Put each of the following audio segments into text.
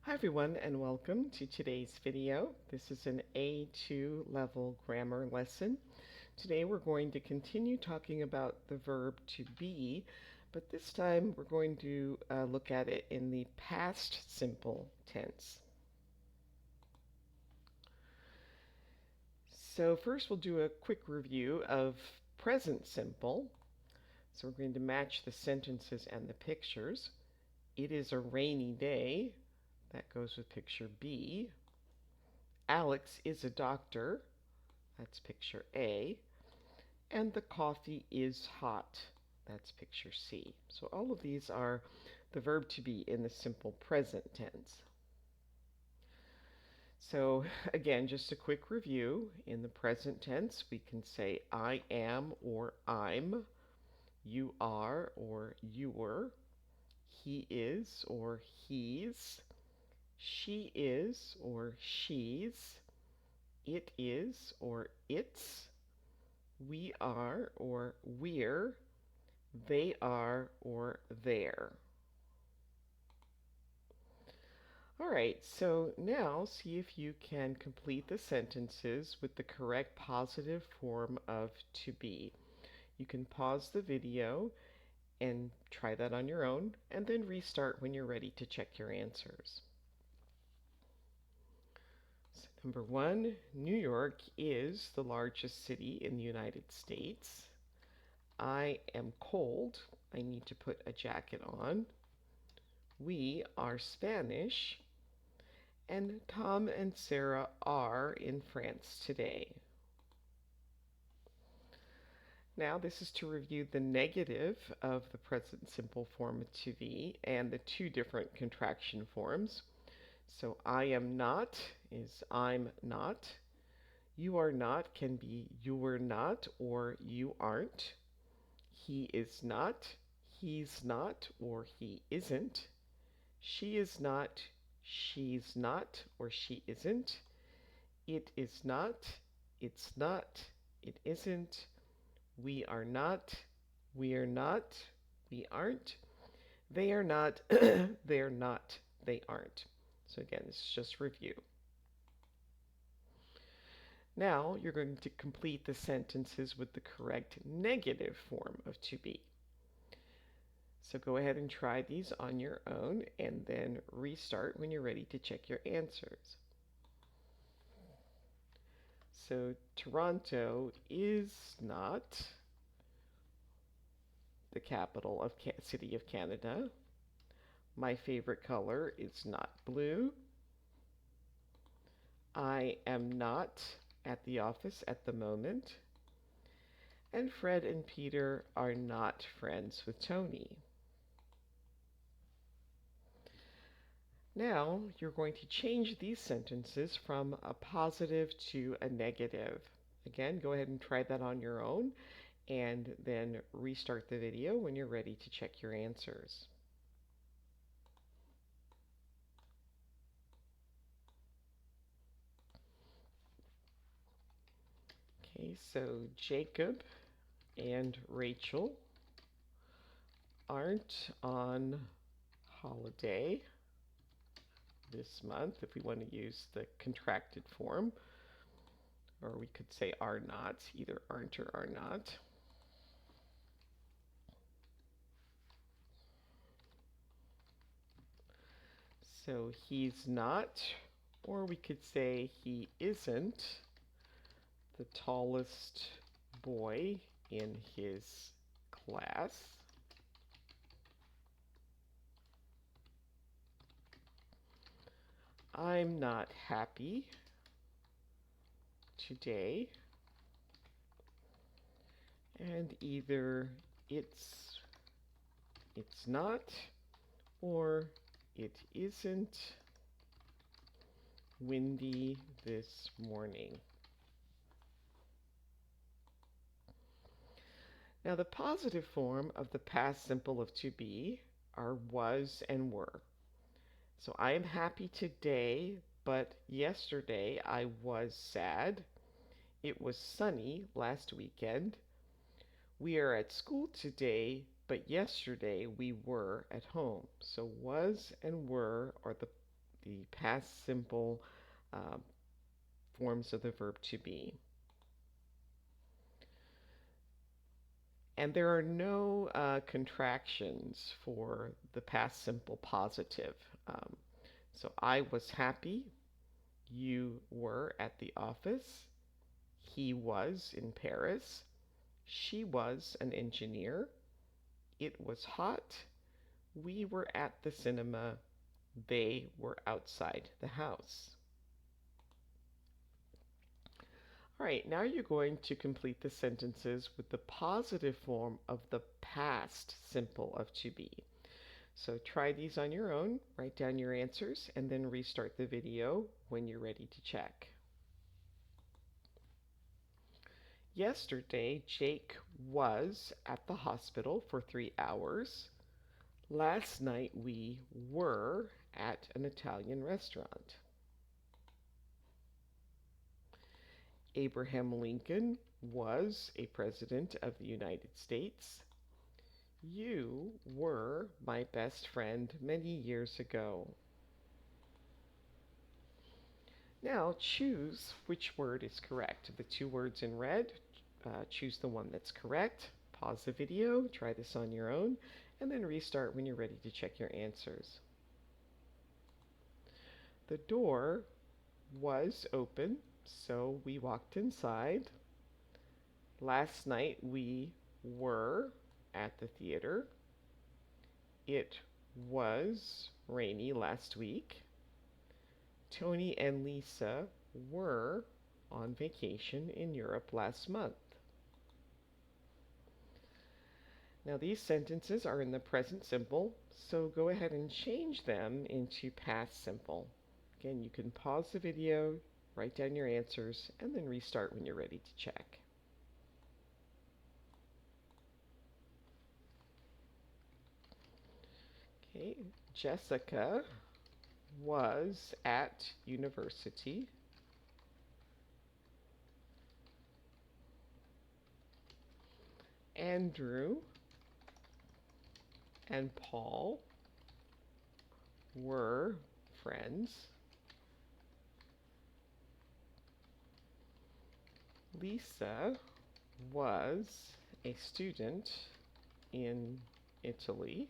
Hi everyone and welcome to today's video. This is an A2 level grammar lesson. Today we're going to continue talking about the verb to be, but this time we're going to look at it in the past simple tense. So first we'll do a quick review of present simple. So we're going to match the sentences and the pictures. It is a rainy day. That goes with picture B. Alex is a doctor. That's picture A. And the coffee is hot. That's picture C. So all of these are the verb to be in the simple present tense. So again, just a quick review. In the present tense, we can say I am or I'm, you are or you were, he is or he's, she is or she's, it is or it's, we are or we're, they are or they're. All right, so now see if you can complete the sentences with the correct positive form of to be. You can pause the video and try that on your own, and then restart when you're ready to check your answers. So number one, New York is the largest city in the United States. I am cold. I need to put a jacket on. We are Spanish. And Tom and Sarah are in France today. Now, this is to review the negative of the present simple form to be and the two different contraction forms. So, I am not is I'm not. You are not can be you're not or you aren't. He is not, he's not, or he isn't. She is not, she's not, or she isn't. It is not, it's not, it isn't. We are not, we're not, we aren't. They are not, they're not, they aren't. So again, this is just review. Now you're going to complete the sentences with the correct negative form of to be. So go ahead and try these on your own and then restart when you're ready to check your answers. So Toronto is not the capital of city of Canada. My favorite color is not blue. I am not at the office at the moment. And Fred and Peter are not friends with Tony. Now you're going to change these sentences from a positive to a negative. Again, go ahead and try that on your own and then restart the video when you're ready to check your answers. Okay, so Jacob and Rachel aren't on holiday this month, if we want to use the contracted form, or we could say are not, either aren't or are not. So he's not, or we could say he isn't the tallest boy in his class. I'm not happy today. And either it's not, or it isn't windy this morning. Now the positive form of the past simple of to be are was and were. So I am happy today, but yesterday I was sad. It was sunny last weekend. We are at school today, but yesterday we were at home. So was and were are the the past simple uh, forms of the verb to be. And there are no contractions for the past simple positive. Um, so I was happy. You were at the office. He was in Paris. She was an engineer. It was hot. We were at the cinema. They were outside the house. All right, now you're going to complete the sentences with the positive form of the past simple of to be. So try these on your own, write down your answers, and then restart the video when you're ready to check. Yesterday, Jake was at the hospital for 3 hours. Last night, we were at an Italian restaurant. Abraham Lincoln was a president of the United States. You were my best friend many years ago. Now choose which word is correct. The two words in red, choose the one that's correct. Pause the video, try this on your own, and then restart when you're ready to check your answers. The door was open, so we walked inside. Last night we were at the theater. It was rainy last week. Tony and Lisa were on vacation in Europe last month. Now these sentences are in the present simple, so go ahead and change them into past simple. Again, you can pause the video, write down your answers, and then restart when you're ready to check. Okay, Jessica was at university. Andrew and Paul were friends. Lisa was a student in Italy.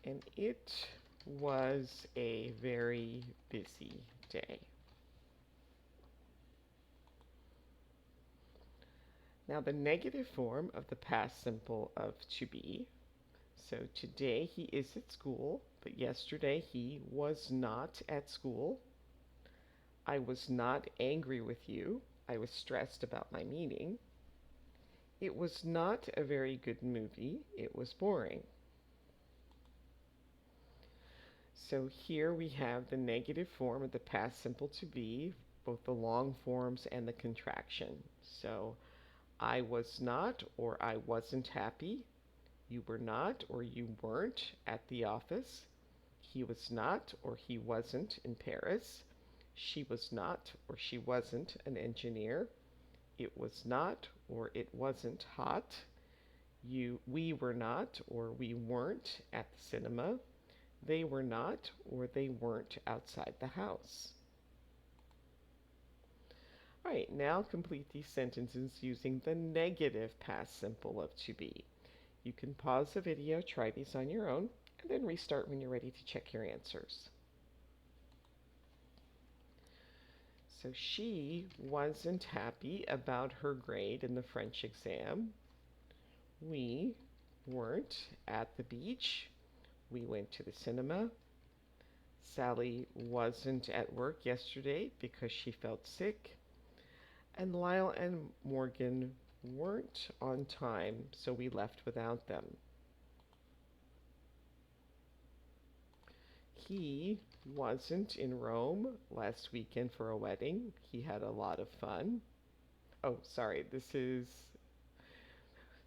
And it was a very busy day. Now the negative form of the past simple of to be. So today he is at school, but yesterday he was not at school. I was not angry with you. I was stressed about my meeting. It was not a very good movie. It was boring. So here we have the negative form of the past simple to be, both the long forms and the contraction. So I was not or I wasn't happy. You were not or you weren't at the office. He was not or he wasn't in Paris. She was not or she wasn't an engineer. It was not or it wasn't hot. We were not or we weren't at the cinema. They were not or they weren't outside the house. All right, now complete these sentences using the negative past simple of to be. You can pause the video, try these on your own, and then restart when you're ready to check your answers. So she wasn't happy about her grade in the French exam. We weren't at the beach. We went to the cinema. Sally wasn't at work yesterday because she felt sick. And Lyle and Morgan weren't on time, so we left without them. He wasn't in Rome last weekend for a wedding. He had a lot of fun. Oh, sorry,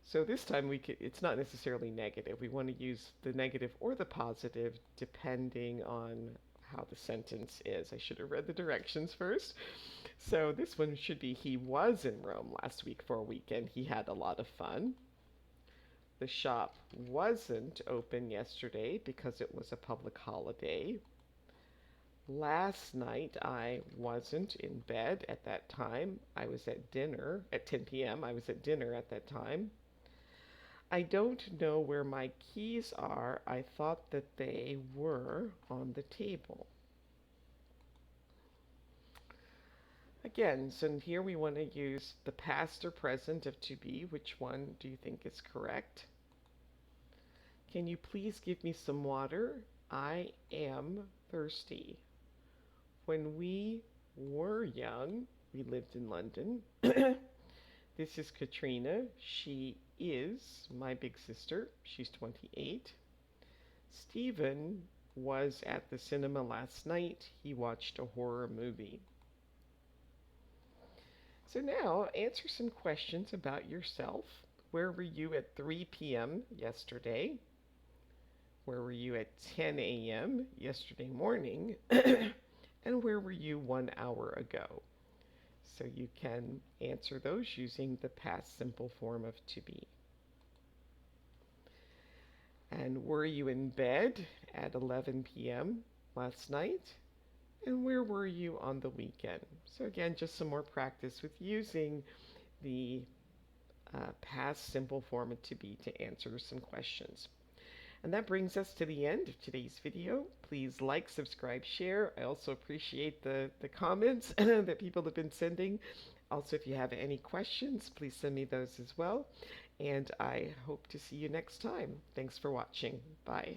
so this time it's not necessarily negative. We want to use the negative or the positive depending on how the sentence is. I should have read the directions first. So this one should be he was in Rome last week for a weekend. He had a lot of fun. the shop wasn't open yesterday because it was a public holiday. Last night I wasn't in bed at that time. I was at dinner at 10 p.m. I was at dinner at that time. I don't know where my keys are. I thought that they were on the table. Again, so here we want to use the past or present of to be. Which one do you think is correct? Can you please give me some water? I am thirsty. When we were young, we lived in London. This is Katrina. She is my big sister. She's 28. Stephen was at the cinema last night. He watched a horror movie. So now answer some questions about yourself. Where were you at 3 p.m. yesterday? Where were you at 10 a.m. yesterday morning? And where were you 1 hour ago? So you can answer those using the past simple form of to be. And were you in bed at 11 p.m. last night? And where were you on the weekend? So again, just some more practice with using the past simple form of to be to answer some questions. And that brings us to the end of today's video. Please like, subscribe, share. I also appreciate the comments that people have been sending. Also, if you have any questions, please send me those as well. And I hope to see you next time. Thanks for watching. Bye.